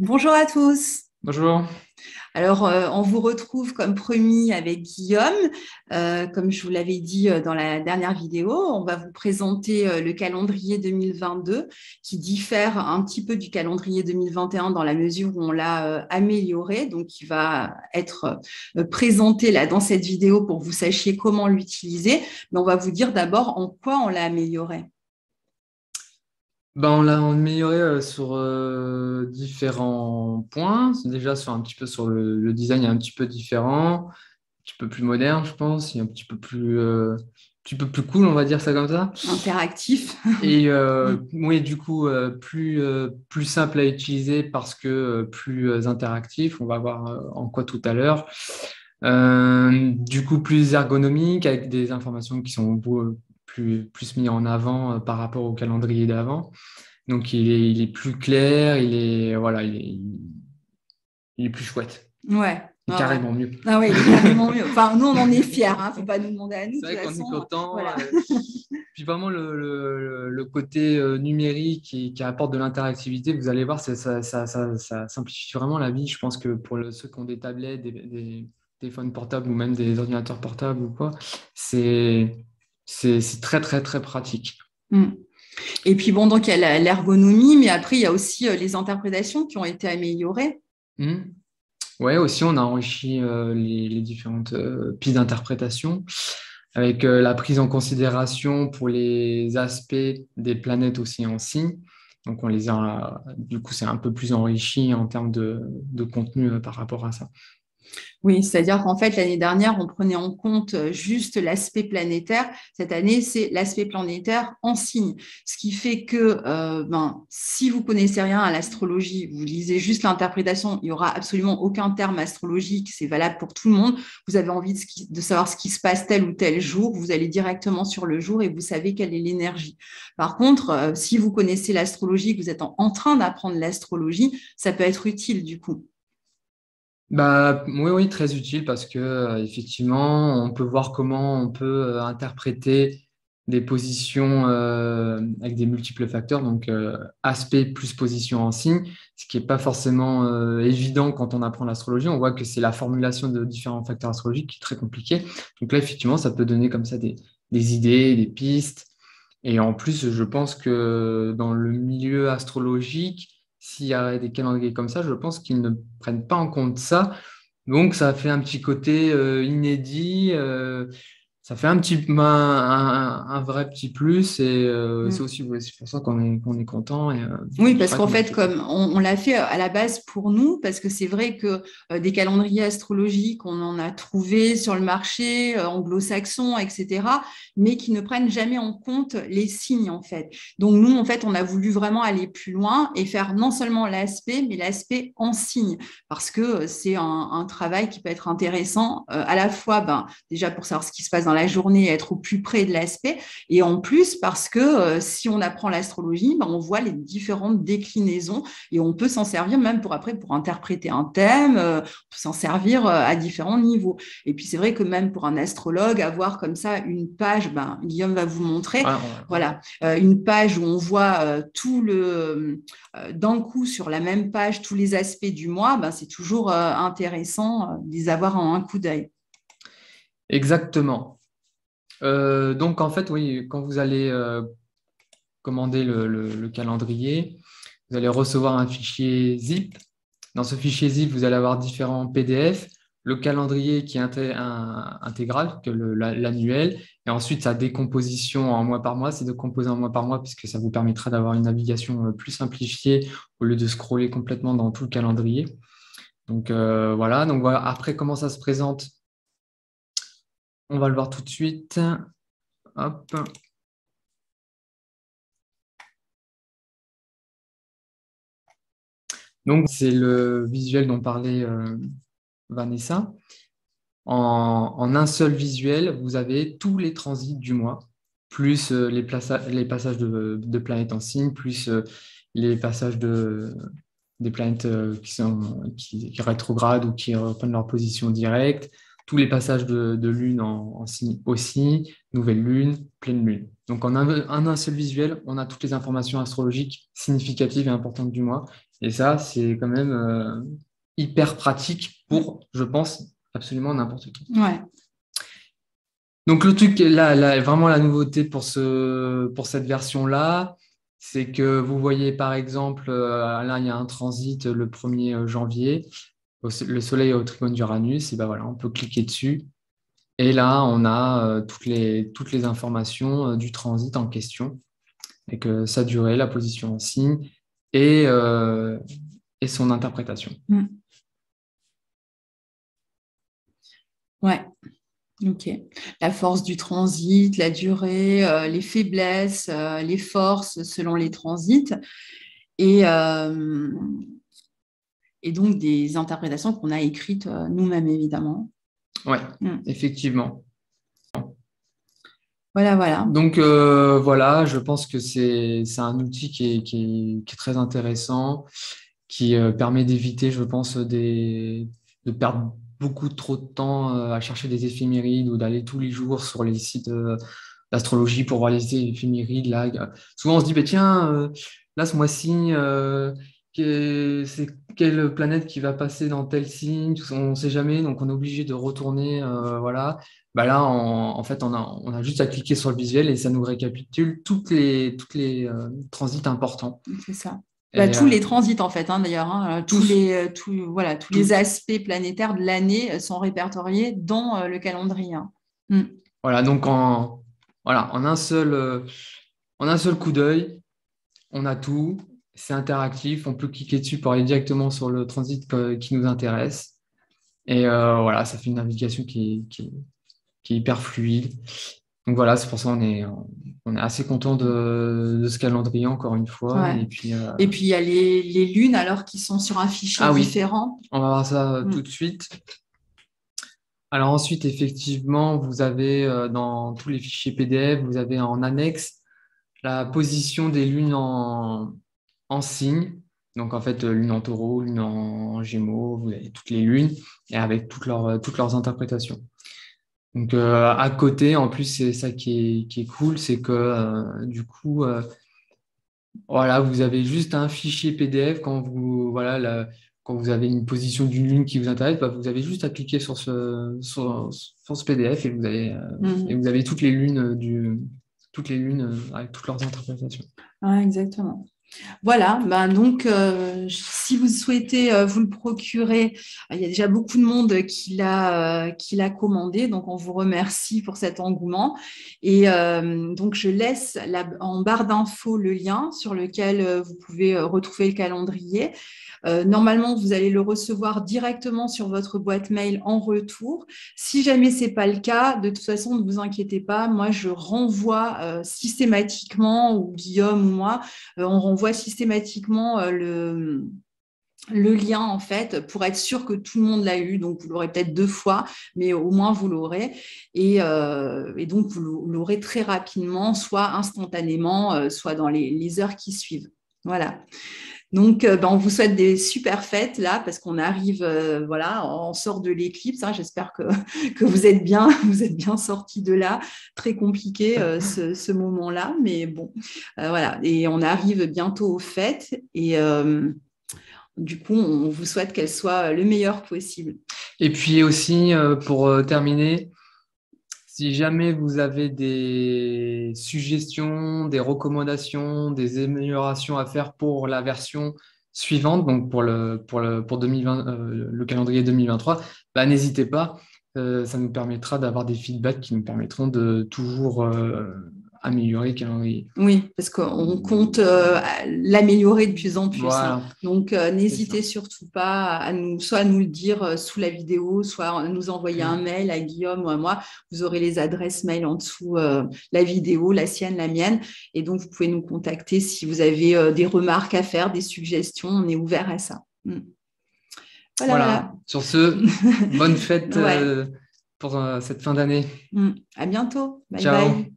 Bonjour à tous. Bonjour. Alors, on vous retrouve comme promis avec Guillaume. Comme je vous l'avais dit dans la dernière vidéo, on va vous présenter le calendrier 2022 qui diffère un petit peu du calendrier 2021 dans la mesure où on l'a amélioré. Donc, il va être présenté là dans cette vidéo pour que vous sachiez comment l'utiliser. Mais on va vous dire d'abord en quoi on l'a amélioré. On l'a amélioré sur différents points. Déjà, sur un petit peu sur le design, il est un petit peu différent, un petit peu plus moderne, je pense. Il est un petit peu plus cool, on va dire ça comme ça. Interactif. Et Mm. oui, du coup, plus simple à utiliser parce que plus interactif. On va voir en quoi tout à l'heure. Du coup, plus ergonomique avec des informations qui sont plus mises en avant par rapport au calendrier d'avant. Donc, il est plus clair, voilà, il est plus chouette. Ouais, Il est ouais, ouais. carrément mieux. Ah ouais, il est carrément mieux. Enfin, nous, on en est fiers, hein. Faut pas nous demander à nous, de C'est toute vrai qu'on est façon. content. Voilà. Puis vraiment, le côté numérique qui apporte de l'interactivité, vous allez voir, ça simplifie vraiment la vie. Je pense que pour ceux qui ont des tablettes, des téléphones portables ou même des ordinateurs portables ou quoi, c'est c'est très, très, très pratique. Mm. Et puis bon, donc il y a l'ergonomie, mais après, il y a aussi les interprétations qui ont été améliorées. Hmm. Ouais, aussi, on a enrichi les différentes pistes d'interprétation avec la prise en considération pour les aspects des planètes aussi en signes. Donc, on les a, du coup, c'est un peu plus enrichi en termes de contenu par rapport à ça. Oui, c'est-à-dire qu'en fait, l'année dernière, on prenait en compte juste l'aspect planétaire. Cette année, c'est l'aspect planétaire en signe. Ce qui fait que si vous connaissez rien à l'astrologie, vous lisez juste l'interprétation, il n'y aura absolument aucun terme astrologique, c'est valable pour tout le monde. Vous avez envie de savoir ce qui se passe tel ou tel jour, vous allez directement sur le jour et vous savez quelle est l'énergie. Par contre, si vous connaissez l'astrologie, que vous êtes en train d'apprendre l'astrologie, ça peut être utile du coup. Oui, oui, très utile parce que effectivement, on peut voir comment on peut interpréter des positions avec des multiples facteurs, donc aspect plus position en signe, ce qui n'est pas forcément évident quand on apprend l'astrologie. On voit que c'est la formulation de différents facteurs astrologiques qui est très compliquée. Donc là, effectivement, ça peut donner comme ça des idées, des pistes. Et en plus, je pense que dans le milieu astrologique, s'il y a des calendriers comme ça, je pense qu'ils ne prennent pas en compte ça. Donc, ça fait un petit côté inédit. Ça fait un vrai petit plus. Et c'est Mm. aussi ouais, c'est pour ça qu'on est content. Et Oui, c'est parce vrai qu'en qu'on a fait, fait ça. comme on l'a fait à la base pour nous, parce que c'est vrai que des calendriers astrologiques, on en a trouvé sur le marché anglo-saxon, etc., mais qui ne prennent jamais en compte les signes, en fait. Donc, nous, en fait, on a voulu vraiment aller plus loin et faire non seulement l'aspect, mais l'aspect en signe, parce que c'est un travail qui peut être intéressant, à la fois, déjà pour savoir ce qui se passe dans la journée, être au plus près de l'aspect, et en plus, parce que si on apprend l'astrologie, on voit les différentes déclinaisons et on peut s'en servir même pour après pour interpréter un thème, on peut s'en servir à différents niveaux. Et puis c'est vrai que même pour un astrologue, avoir comme ça une page, Guillaume va vous montrer, Ouais, on va voir. voilà, une page où on voit tout d'un coup sur la même page tous les aspects du mois, c'est toujours intéressant de les avoir en un coup d'œil. Exactement. Donc, en fait, oui, quand vous allez commander le calendrier, vous allez recevoir un fichier zip. Dans ce fichier zip, vous allez avoir différents PDF, le calendrier qui est intégral, que l'annuel, et ensuite sa décomposition en mois par mois. C'est décomposé en mois par mois puisque ça vous permettra d'avoir une navigation plus simplifiée au lieu de scroller complètement dans tout le calendrier. Donc voilà, donc voilà. Après, comment ça se présente? On va le voir tout de suite. Hop. Donc c'est le visuel dont parlait Vanessa. En un seul visuel, vous avez tous les transits du mois, plus les passages de planètes en signe, plus les passages des planètes qui rétrogradent ou qui reprennent leur position directe. tous les passages de lune en signe aussi, nouvelle lune, pleine lune. Donc en un seul visuel, on a toutes les informations astrologiques significatives et importantes du mois. Et ça, c'est quand même hyper pratique pour, je pense, absolument n'importe qui. Ouais. Donc le truc, là, vraiment la nouveauté pour cette version-là, c'est que vous voyez par exemple, là il y a un transit le 1er janvier, le Soleil est au trigone d'Uranus, et ben voilà, on peut cliquer dessus. Et là, on a toutes les informations du transit en question, avec sa durée, la position en signe et son interprétation. Ouais. Ok. La force du transit, la durée, les faiblesses, les forces selon les transits et donc des interprétations qu'on a écrites nous-mêmes, évidemment. Ouais, effectivement. Voilà. Donc voilà, je pense que c'est un outil qui est très intéressant, qui permet d'éviter, je pense, de perdre beaucoup trop de temps à chercher des éphémérides ou d'aller tous les jours sur les sites d'astrologie pour voir les éphémérides. Là, souvent on se dit, bah, tiens, là ce mois-ci, c'est quelle planète qui va passer dans tel signe, on ne sait jamais, donc on est obligé de retourner, voilà. Bah là, en fait, on a juste à cliquer sur le visuel et ça nous récapitule toutes les transits importants. C'est ça. Tous les transits, en fait, d'ailleurs. Tous les aspects planétaires de l'année sont répertoriés dans le calendrier. Voilà, donc en un seul coup d'œil, on a tout. C'est interactif, on peut cliquer dessus pour aller directement sur le transit qui nous intéresse. Et voilà, ça fait une navigation qui est hyper fluide. Donc voilà, c'est pour ça qu'on est assez content de ce calendrier, encore une fois. Ouais. Et puis il y a les lunes, alors, qui sont sur un fichier différent. On va voir ça tout de suite. Alors ensuite, effectivement, vous avez dans tous les fichiers PDF, vous avez en annexe la position des lunes en signe. Donc en fait, lune en taureau, lune en gémeaux, vous avez toutes les lunes et avec toutes leurs interprétations. Donc à côté, en plus, c'est ça qui est cool, c'est que du coup, voilà, vous avez juste un fichier PDF quand vous avez une position d'une lune qui vous intéresse, bah, vous avez juste à cliquer sur ce PDF et vous avez toutes les lunes avec toutes leurs interprétations. Ah, exactement. Voilà, donc si vous souhaitez vous le procurer, il y a déjà beaucoup de monde qui l'a commandé, donc on vous remercie pour cet engouement. Et donc je laisse en barre d'infos le lien sur lequel vous pouvez retrouver le calendrier. Normalement, vous allez le recevoir directement sur votre boîte mail en retour. Si jamais ce n'est pas le cas, de toute façon, ne vous inquiétez pas. Moi, je renvoie systématiquement, ou Guillaume ou moi, on renvoie systématiquement le lien, en fait, pour être sûr que tout le monde l'a eu. Donc, vous l'aurez peut-être 2 fois, mais au moins, vous l'aurez. Et donc, vous l'aurez très rapidement, soit instantanément, soit dans les heures qui suivent. Voilà. Donc, on vous souhaite des super fêtes là, parce qu'on arrive, on sort de l'éclipse. J'espère que vous êtes bien sortis de là. Très compliqué ce moment-là, mais bon, voilà. Et on arrive bientôt aux fêtes et du coup, on vous souhaite qu'elles soient le meilleur possible. Et puis aussi, pour terminer, si jamais vous avez des suggestions, des recommandations, des améliorations à faire pour la version suivante, donc pour 2020, le calendrier 2023, n'hésitez pas. Ça nous permettra d'avoir des feedbacks qui nous permettront de toujours améliorer le calendrier. Oui, parce qu'on compte l'améliorer de plus en plus. Voilà. Donc, n'hésitez surtout pas soit à nous le dire sous la vidéo, soit à nous envoyer un mail à Guillaume ou à moi. Vous aurez les adresses mail en dessous, la vidéo, la sienne, la mienne. Et donc, vous pouvez nous contacter si vous avez des remarques à faire, des suggestions. On est ouvert à ça. Voilà. Sur ce, bonne fête pour cette fin d'année. À bientôt. Bye Ciao. bye.